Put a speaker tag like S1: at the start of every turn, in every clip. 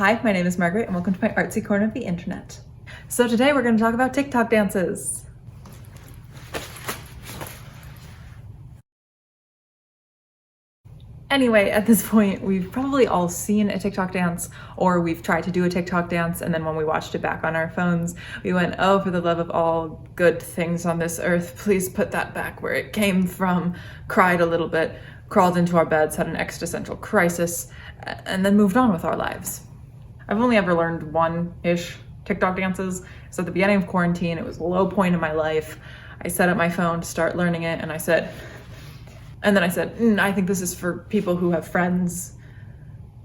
S1: Hi, my name is Margaret and welcome to my artsy corner of the internet. So today we're going to talk about TikTok dances. Anyway, at this point, we've probably all seen a TikTok dance, or we've tried to do a TikTok dance, and then when we watched it back on our phones, we went, oh, for the love of all good things on this earth, please put that back where it came from, cried a little bit, crawled into our beds, had an existential crisis, and then moved on with our lives. I've only ever learned one-ish TikTok dances. So at the beginning of quarantine, it was a low point in my life. I set up my phone to start learning it, and I said, I think this is for people who have friends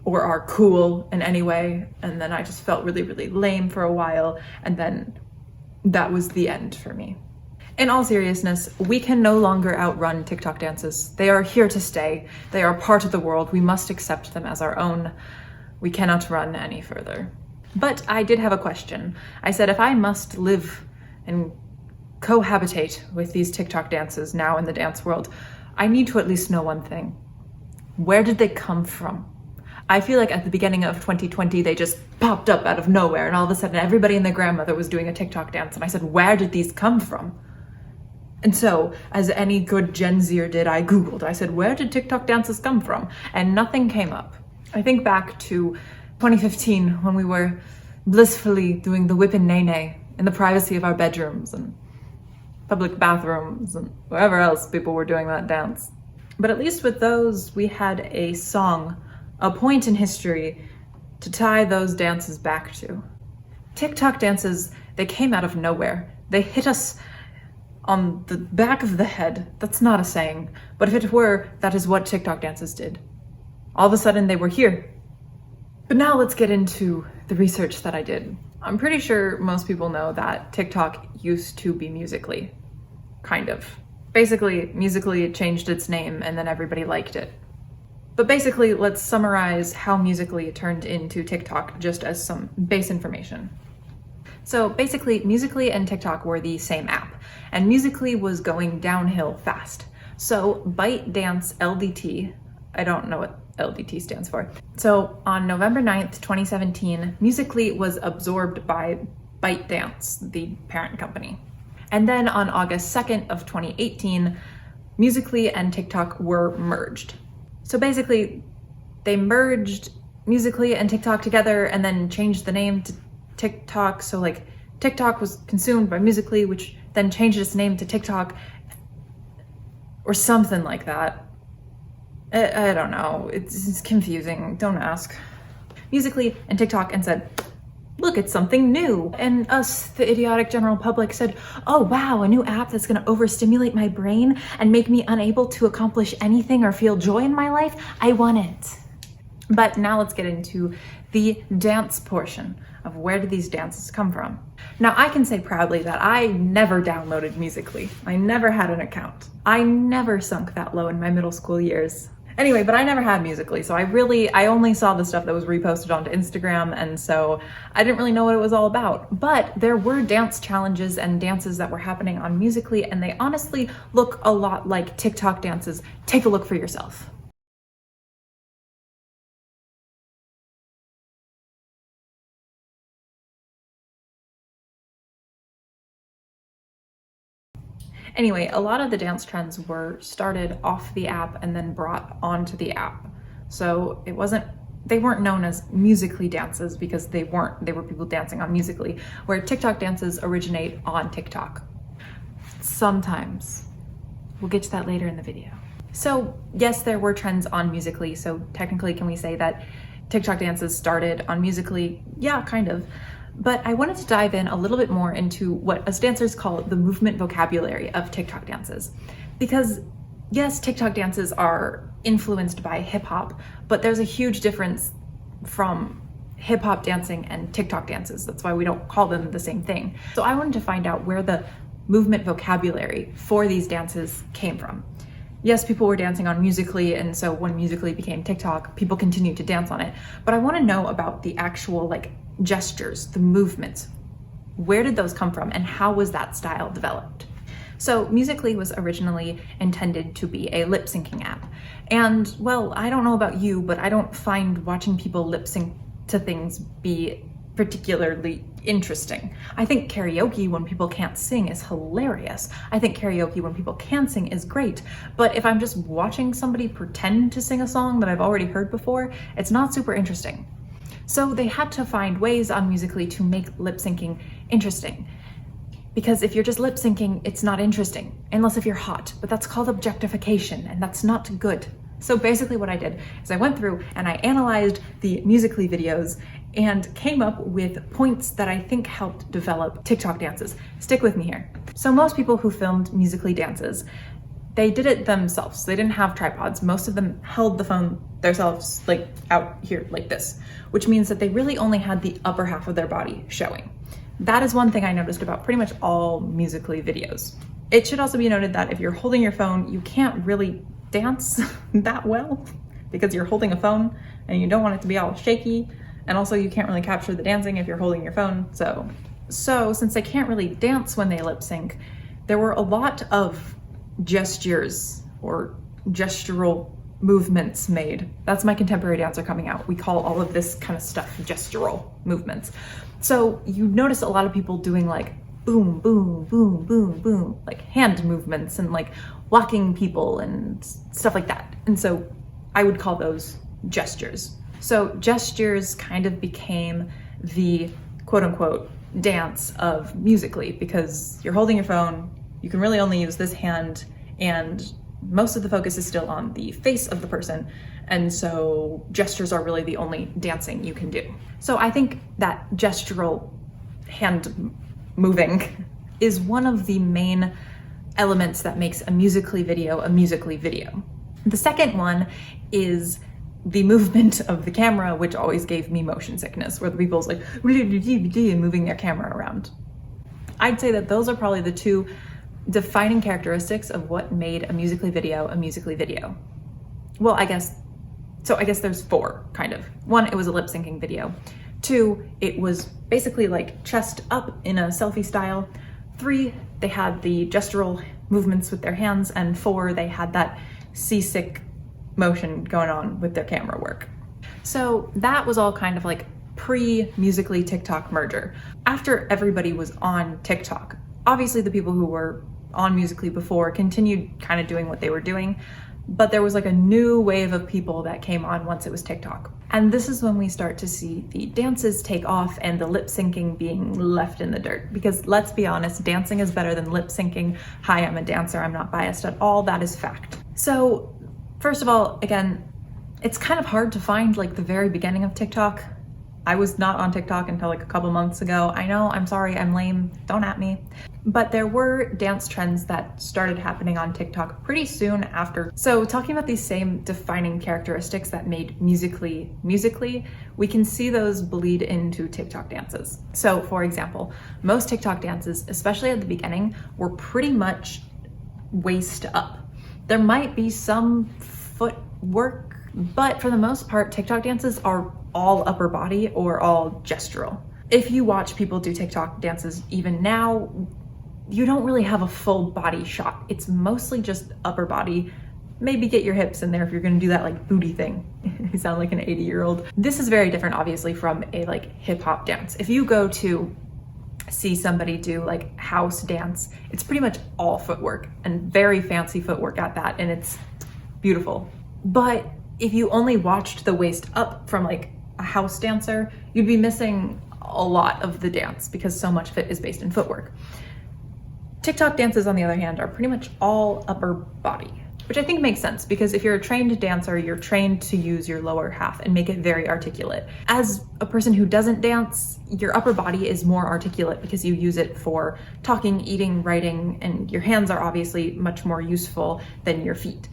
S1: or are cool in any way. And then I just felt really, really lame for a while. And then that was the end for me. In all seriousness, we can no longer outrun TikTok dances. They are here to stay. They are part of the world. We must accept them as our own. We cannot run any further. But I did have a question. I said, if I must live and cohabitate with these TikTok dances now in the dance world, I need to at least know one thing. Where did they come from? I feel like at the beginning of 2020, they just popped up out of nowhere, and all of a sudden everybody and their grandmother was doing a TikTok dance. And I said, where did these come from? And so, as any good Gen Zer did, I Googled. I said, where did TikTok dances come from? And nothing came up. I think back to 2015 when we were blissfully doing the whip and nay-nay in the privacy of our bedrooms and public bathrooms and wherever else people were doing that dance. But at least with those, we had a song, a point in history to tie those dances back to. TikTok dances, they came out of nowhere. They hit us on the back of the head. That's not a saying, but if it were, that is what TikTok dances did. All of a sudden they were here. But now let's get into the research that I did. I'm pretty sure most people know that TikTok used to be Musical.ly, kind of. Basically, Musical.ly changed its name and then everybody liked it. But basically, let's summarize how Musical.ly turned into TikTok just as some base information. So basically, Musical.ly and TikTok were the same app, and Musical.ly was going downhill fast. So ByteDance LDT, I don't know what LDT stands for. So on November 9th, 2017, Musical.ly was absorbed by ByteDance, the parent company. And then on August 2nd of 2018, Musical.ly and TikTok were merged. So basically, they merged Musical.ly and TikTok together and then changed the name to TikTok. So like TikTok was consumed by Musical.ly, which then changed its name to TikTok or something like that. I don't know, it's confusing, don't ask. Musical.ly and TikTok and said, look, it's something new. And us, the idiotic general public, said, oh wow, a new app that's gonna overstimulate my brain and make me unable to accomplish anything or feel joy in my life? I want it. But now let's get into the dance portion of where did these dances come from. Now I can say proudly that I never downloaded Musical.ly. I never had an account. I never sunk that low in my middle school years. Anyway, but I never had Musical.ly, so I only saw the stuff that was reposted onto Instagram, and so I didn't really know what it was all about. But there were dance challenges and dances that were happening on Musical.ly, and they honestly look a lot like TikTok dances. Take a look for yourself. Anyway, a lot of the dance trends were started off the app and then brought onto the app. So they weren't known as Musical.ly dances because they were people dancing on Musical.ly, where TikTok dances originate on TikTok. Sometimes. We'll get to that later in the video. So yes, there were trends on Musical.ly. So technically, can we say that TikTok dances started on Musical.ly? Yeah, kind of. But I wanted to dive in a little bit more into what us dancers call the movement vocabulary of TikTok dances. Because yes, TikTok dances are influenced by hip hop, but there's a huge difference from hip hop dancing and TikTok dances. That's why we don't call them the same thing. So I wanted to find out where the movement vocabulary for these dances came from. Yes, people were dancing on Musical.ly, and so when Musical.ly became TikTok, people continued to dance on it. But I want to know about the actual gestures, the movements. Where did those come from and how was that style developed? So Musical.ly was originally intended to be a lip syncing app. And well, I don't know about you, but I don't find watching people lip sync to things be particularly interesting. I think karaoke when people can't sing is hilarious. I think karaoke when people can sing is great. But if I'm just watching somebody pretend to sing a song that I've already heard before, it's not super interesting. So they had to find ways on Musical.ly to make lip syncing interesting. Because if you're just lip syncing, it's not interesting, unless if you're hot, but that's called objectification, and that's not good. So basically what I did is I went through and I analyzed the Musical.ly videos and came up with points that I think helped develop TikTok dances. Stick with me here. So most people who filmed Musical.ly dances, they did it themselves. They didn't have tripods. Most of them held the phone themselves, like out here like this, which means that they really only had the upper half of their body showing. That is one thing I noticed about pretty much all Musical.ly videos. It should also be noted that if you're holding your phone, you can't really dance that well because you're holding a phone and you don't want it to be all shaky. And also you can't really capture the dancing if you're holding your phone. So since they can't really dance when they lip sync, there were a lot of gestures or gestural movements made. That's my contemporary dancer coming out. We call all of this kind of stuff gestural movements. So you notice a lot of people doing like boom, boom, boom, boom, boom, like hand movements and like walking people and stuff like that. And so I would call those gestures. So gestures kind of became the quote unquote dance of Musical.ly because you're holding your phone, you can really only use this hand, and most of the focus is still on the face of the person. And so gestures are really the only dancing you can do. So I think that gestural hand moving is one of the main elements that makes a Musical.ly video a Musical.ly video. The second one is the movement of the camera, which always gave me motion sickness, where the people's like moving their camera around. I'd say that those are probably the two defining characteristics of what made a Musical.ly video a Musical.ly video. Well, I guess there's four, kind of. One, it was a lip syncing video. Two, it was basically like chest up in a selfie style. Three, they had the gestural movements with their hands. And four, they had that seasick motion going on with their camera work. So that was all kind of like pre-Musical.ly TikTok merger. After everybody was on TikTok, obviously the people who were on Musical.ly before continued kind of doing what they were doing, but there was like a new wave of people that came on once it was TikTok. And this is when we start to see the dances take off and the lip syncing being left in the dirt. Because let's be honest, dancing is better than lip syncing. Hi, I'm a dancer, I'm not biased at all, that is fact. So first of all, again, it's kind of hard to find like the very beginning of TikTok. I was not on TikTok until like a couple months ago. I know, I'm sorry, I'm lame, don't at me. But there were dance trends that started happening on TikTok pretty soon after. So talking about these same defining characteristics that made Musical.ly Musical.ly, we can see those bleed into TikTok dances. So for example, most TikTok dances, especially at the beginning, were pretty much waist up. There might be some footwork, but for the most part, TikTok dances are all upper body or all gestural. If you watch people do TikTok dances even now, you don't really have a full body shot. It's mostly just upper body. Maybe get your hips in there if you're gonna do that like booty thing. You sound like an 80-year-old. This is very different obviously from a like hip hop dance. If you go to see somebody do like house dance, it's pretty much all footwork and very fancy footwork at that, and it's beautiful. But if you only watched the waist up from like a house dancer, you'd be missing a lot of the dance because so much of it is based in footwork. TikTok dances, on the other hand, are pretty much all upper body, which I think makes sense because if you're a trained dancer, you're trained to use your lower half and make it very articulate. As a person who doesn't dance, your upper body is more articulate because you use it for talking, eating, writing, and your hands are obviously much more useful than your feet.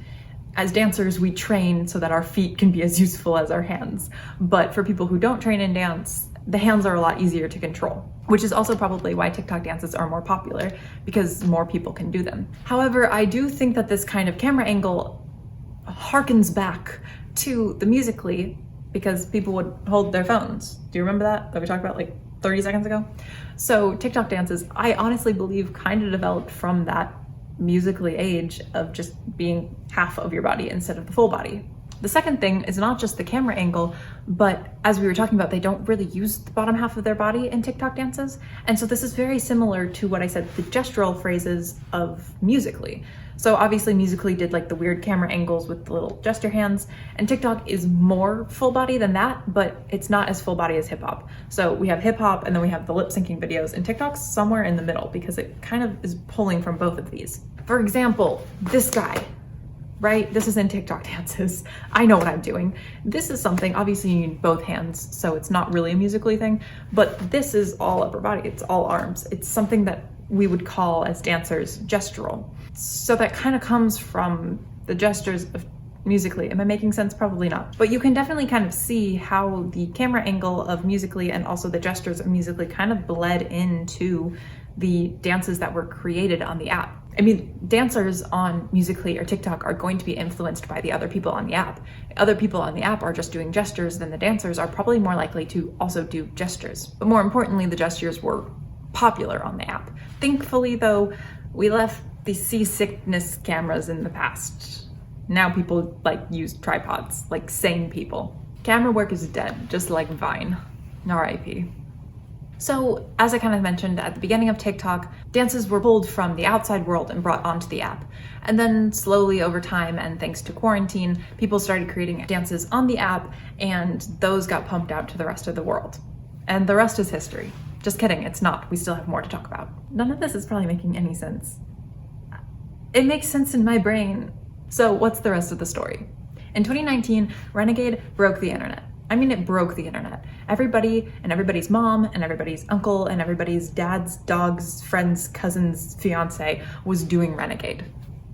S1: As dancers, we train so that our feet can be as useful as our hands. But for people who don't train in dance, the hands are a lot easier to control, which is also probably why TikTok dances are more popular because more people can do them. However, I do think that this kind of camera angle harkens back to the Musical.ly because people would hold their phones. Do you remember that we talked about like 30 seconds ago? So TikTok dances, I honestly believe kind of developed from that Musical.ly age of just being half of your body instead of the full body. The second thing is not just the camera angle, but as we were talking about, they don't really use the bottom half of their body in TikTok dances. And so this is very similar to what I said, the gestural phrases of Musical.ly. So obviously Musical.ly did like the weird camera angles with the little gesture hands, and TikTok is more full body than that, but it's not as full body as hip hop. So we have hip hop and then we have the lip syncing videos, and TikTok's somewhere in the middle because it kind of is pulling from both of these. For example, this guy, right? This is in TikTok dances. I know what I'm doing. This is something, obviously you need both hands, so it's not really a Musical.ly thing, but this is all upper body, it's all arms. It's something that we would call as dancers gestural. So that kind of comes from the gestures of Musical.ly. Am I making sense? Probably not. But you can definitely kind of see how the camera angle of Musical.ly and also the gestures of Musical.ly kind of bled into the dances that were created on the app. I mean, dancers on Musical.ly or TikTok are going to be influenced by the other people on the app. Other people on the app are just doing gestures, then the dancers are probably more likely to also do gestures. But more importantly, the gestures were popular on the app. Thankfully though, we left the seasickness cameras in the past. Now people use tripods, like sane people. Camera work is dead, just like Vine. RIP. So, as I kind of mentioned at the beginning of TikTok, dances were pulled from the outside world and brought onto the app. And then slowly over time, and thanks to quarantine, people started creating dances on the app, and those got pumped out to the rest of the world. And the rest is history. Just kidding, it's not. We still have more to talk about. None of this is probably making any sense. It makes sense in my brain. So what's the rest of the story? In 2019, Renegade broke the internet. I mean, it broke the internet. Everybody and everybody's mom and everybody's uncle and everybody's dad's, dog's, friend's, cousin's, fiance was doing Renegade.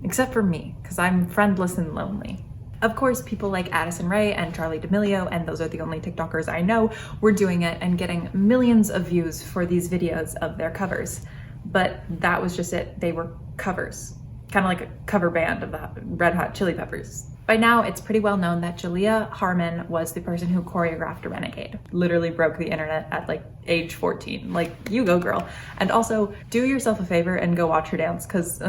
S1: Except for me, because I'm friendless and lonely. Of course, people like Addison Rae and Charli D'Amelio, and those are the only TikTokers I know, were doing it and getting millions of views for these videos of their covers. But that was just it. They were covers. Kind of like a cover band of the Red Hot Chili Peppers. By now, it's pretty well known that Jalea Harmon was the person who choreographed Renegade. Literally broke the internet at age 14. You go girl. And also, do yourself a favor and go watch her dance, because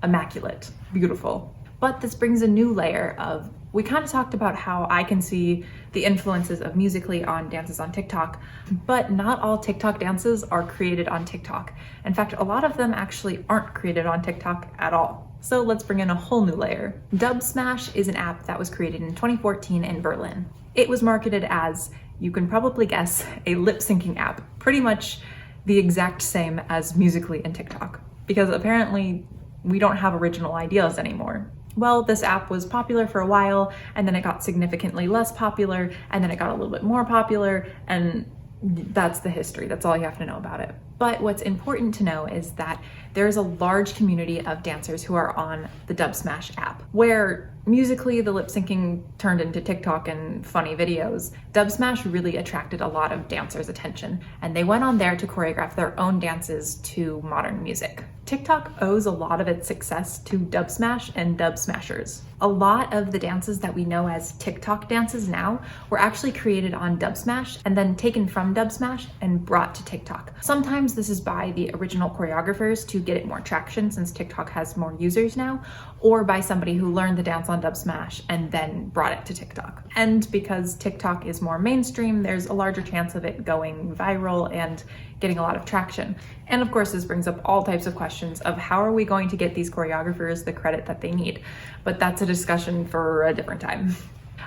S1: immaculate, beautiful. But this brings a new layer of, we kind of talked about how I can see the influences of Musical.ly on dances on TikTok, but not all TikTok dances are created on TikTok. In fact, a lot of them actually aren't created on TikTok at all. So let's bring in a whole new layer. Dubsmash is an app that was created in 2014 in Berlin. It was marketed as, you can probably guess, a lip syncing app, pretty much the exact same as Musical.ly and TikTok, because apparently we don't have original ideas anymore. Well, this app was popular for a while, and then it got significantly less popular, and then it got a little bit more popular, and that's the history. That's all you have to know about it. But what's important to know is that there's a large community of dancers who are on the Dubsmash app. Where Musical.ly, the lip syncing turned into TikTok and funny videos, Dubsmash really attracted a lot of dancers' attention, and they went on there to choreograph their own dances to modern music. TikTok owes a lot of its success to Dubsmash and Dubsmashers. A lot of the dances that we know as TikTok dances now were actually created on Dubsmash and then taken from Dubsmash and brought to TikTok. Sometimes this is by the original choreographers to get it more traction since TikTok has more users now, or by somebody who learned the dance on Dubsmash and then brought it to TikTok. And because TikTok is more mainstream, there's a larger chance of it going viral and getting a lot of traction. And of course, this brings up all types of questions of how are we going to get these choreographers the credit that they need? But that's a discussion for a different time.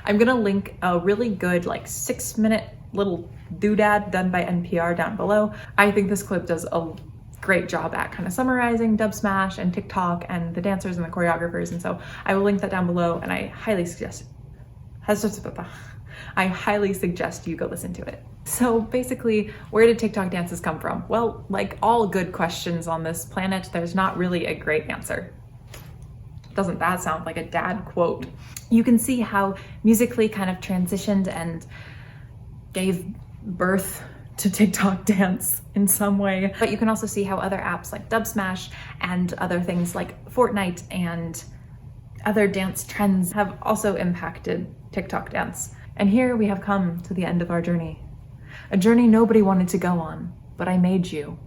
S1: I'm gonna link a really good 6-minute little doodad done by NPR down below. I think this clip does a great job at kind of summarizing Dubsmash and TikTok and the dancers and the choreographers, and so I will link that down below, and I highly suggest you go listen to it. So basically, where did TikTok dances come from? Well, like all good questions on this planet, there's not really a great answer. Doesn't that sound like a dad quote? You can see how Musical.ly kind of transitioned and gave birth to TikTok dance in some way. But you can also see how other apps like Dubsmash and other things like Fortnite and other dance trends have also impacted TikTok dance. And here we have come to the end of our journey. A journey nobody wanted to go on, but I made you.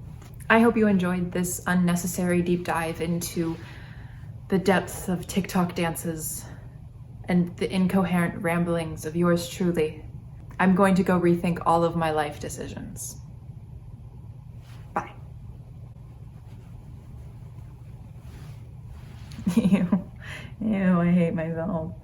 S1: I hope you enjoyed this unnecessary deep dive into the depths of TikTok dances and the incoherent ramblings of yours truly. I'm going to go rethink all of my life decisions. Bye. Ew, I hate myself.